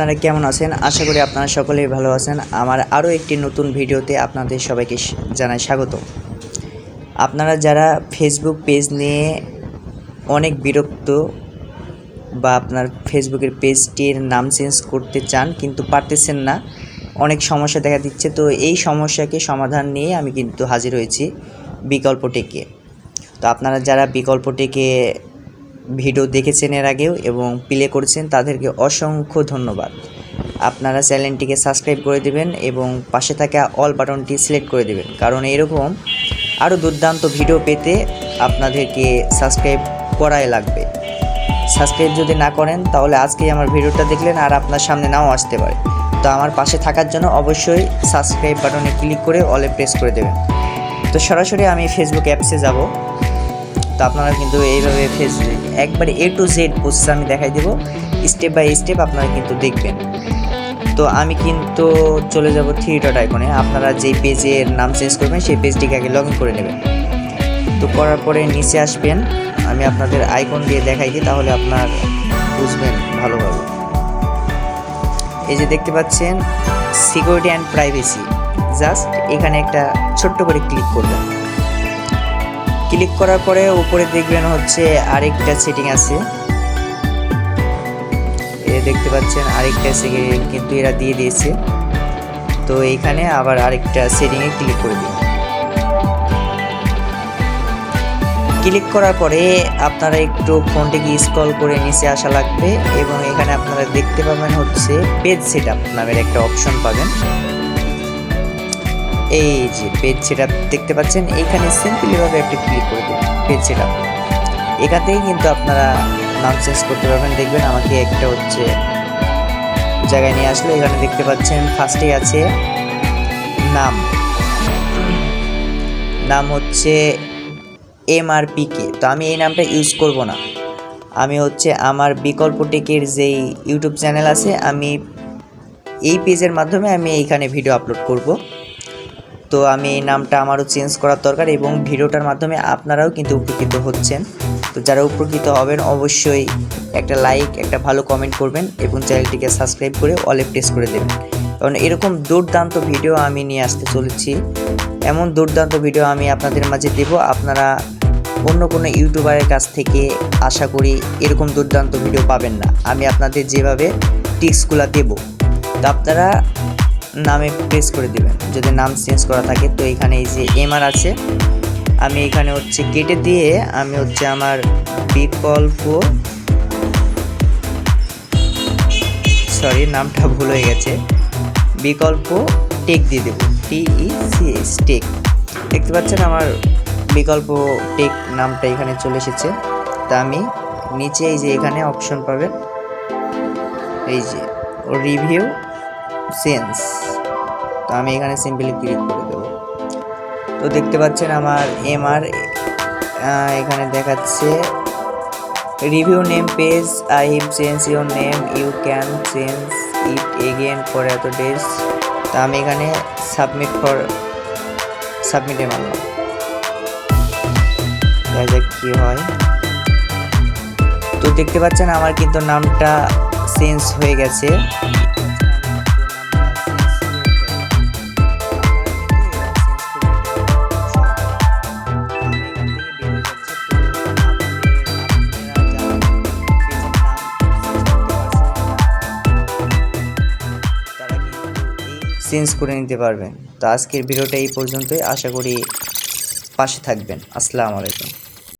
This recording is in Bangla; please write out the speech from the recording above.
আপনারা কেমন আছেন? আশা করি আপনারা সকলেই ভালো আছেন। আমার আরও একটি নতুন ভিডিওতে আপনাদের সবাইকে জানাই স্বাগত। আপনারা যারা ফেসবুক পেজ নিয়ে অনেক বিরক্ত বা আপনার ফেসবুকের পেজটির নাম চেঞ্জ করতে চান কিন্তু পারতেছেন না, অনেক সমস্যা দেখা দিচ্ছে, তো এই সমস্যাকে সমাধান নিয়ে আমি কিন্তু হাজির হয়েছি বিকল্প টেকে। তো আপনারা যারা বিকল্প টেকে ভিডিও দেখেছেন এর আগেও এবং প্লে করেছেন তাদেরকে অসংখ্য ধন্যবাদ। আপনারা চ্যানেলটিকে সাবস্ক্রাইব করে দেবেন এবং পাশে থাকা অল বাটনটি সিলেক্ট করে দেবেন, কারণ এরকম আরও দুর্দান্ত ভিডিও পেতে আপনাদেরকে সাবস্ক্রাইব করাই লাগবে। সাবস্ক্রাইব যদি না করেন তাহলে আজকেই আমার ভিডিওটা দেখলেন আর আপনার সামনে নাও আসতে পারে। তো আমার পাশে থাকার জন্য অবশ্যই সাবস্ক্রাইব বাটনে ক্লিক করে অলে প্রেস করে দেবেন। তো সরাসরি আমি ফেসবুক অ্যাপসে যাব। তো আপনারা কিন্তু এইভাবে একবারে A to Z প্রসেস আমি দেখাই দেব, স্টেপ বাই স্টেপ আপনারা কিন্তু দেখবেন। তো আমি কিন্তু চলে যাব 3 ডট আইকনে। আপনারা যেই পেজের নাম চেঞ্জ করবেন সেই পেজটিকে আগে লগ ইন করে নেবেন। তো করার পরে নিচে আসবেন, আমি আপনাদের আইকন দিয়ে দেখাই দিই, তাহলে আপনার বুঝবেন ভালোভাবে। এই যে দেখতে পাচ্ছেন সিকিউরিটি অ্যান্ড প্রাইভেসি, জাস্ট এখানে একটা ছোট্ট করে ক্লিক করবেন। ক্লিক করার পরে উপরে দেখবেন হচ্ছে আরেকটা সেটিং আছে, দেখতে পাচ্ছেন আরেকটা সেটিং কিন্তু এরা দিয়ে দিয়েছে। তো এইখানে আবার আরেকটা সেটিংয়ে ক্লিক করে দিন। ক্লিক করার পরে আপনারা একটু ফোনটিকে স্ক্রল করে নিচে আসা লাগবে এবং এখানে আপনারা দেখতে পাবেন হচ্ছে পেজ সেটআপ নামের একটা অপশন পাবেন। এই যে পেজ সেটআপ দেখতে পাচ্ছেন, এইখানে সিম্পলিভাবে একটা ক্লিক করে দিন পেজ সেটআপ। এখানেই কিন্তু আপনারা নাম চেঞ্জ করতে পারবেন। দেখবেন আমাকে একটা হচ্ছে জায়গায় নিয়ে আসলো। এখানে দেখতে পাচ্ছেন ফার্স্টেই আছে নাম হচ্ছে MRPK। তো আমি এই নামটা ইউজ করব না, আমি হচ্ছে আমার বিকল্প টেকের যেই ইউটিউব চ্যানেল আছে, আমি এই পেজের মাধ্যমে আমি এইখানে ভিডিও আপলোড করব। তো আমি এই নামটা আমারও চেঞ্জ করার দরকার এবং ভিডিওটার মাধ্যমে আপনারাও কিন্তু উপকৃত হচ্ছেন। তো যারা উপকৃত হবেন অবশ্যই একটা লাইক, একটা ভালো কমেন্ট করবেন এবং চ্যানেলটিকে সাবস্ক্রাইব করে অলে প্রেস করে দেবেন, কারণ এরকম দুর্দান্ত ভিডিও আমি নিয়ে আসতে চলেছি। এমন দুর্দান্ত ভিডিও আমি আপনাদের মাঝে দেব, আপনারা অন্য কোনো ইউটিউবারের কাছ থেকে আশা করি এরকম দুর্দান্ত ভিডিও পাবেন না। আমি আপনাদের যেভাবে টিপসগুলো দেব, তো আপনারা নামে প্রেস করে দেবেন যদি নাম চেঞ্জ করা থাকে। তো এখানে এই যে MR আছে, আমি এখানে হচ্ছে কেটে দিয়ে আমি হচ্ছে আমার নামটা ভুল হয়ে গেছে, বিকল্প টেক দিয়ে দেবো, TECH টেক। দেখতে পাচ্ছেন আমার বিকল্প টেক নামটা এখানে চলে এসেছে। তা আমি নিচে এই যে এখানে অপশন পাবেন, এই যে রিভিউ চেঞ্জ, তো আমি এখানে সিম্পলি ক্লিক করে দেবো। তো দেখতে পাচ্ছেন আমার MR এখানে দেখাচ্ছে review name page, I have change your name, you can change it again for এত ডেজ। তো আমি এখানে সাবমিটে মারলাম, দেখা যাক কি হয়। তো দেখতে পাচ্ছেন আমার কিন্তু নামটা চেঞ্জ হয়ে গেছে। চেঞ্জ করে নিতে পারবেন। তো আজকের ভিডিওটা এই পর্যন্তই, আশা করি পাশে থাকবেন। আসসালামু আলাইকুম।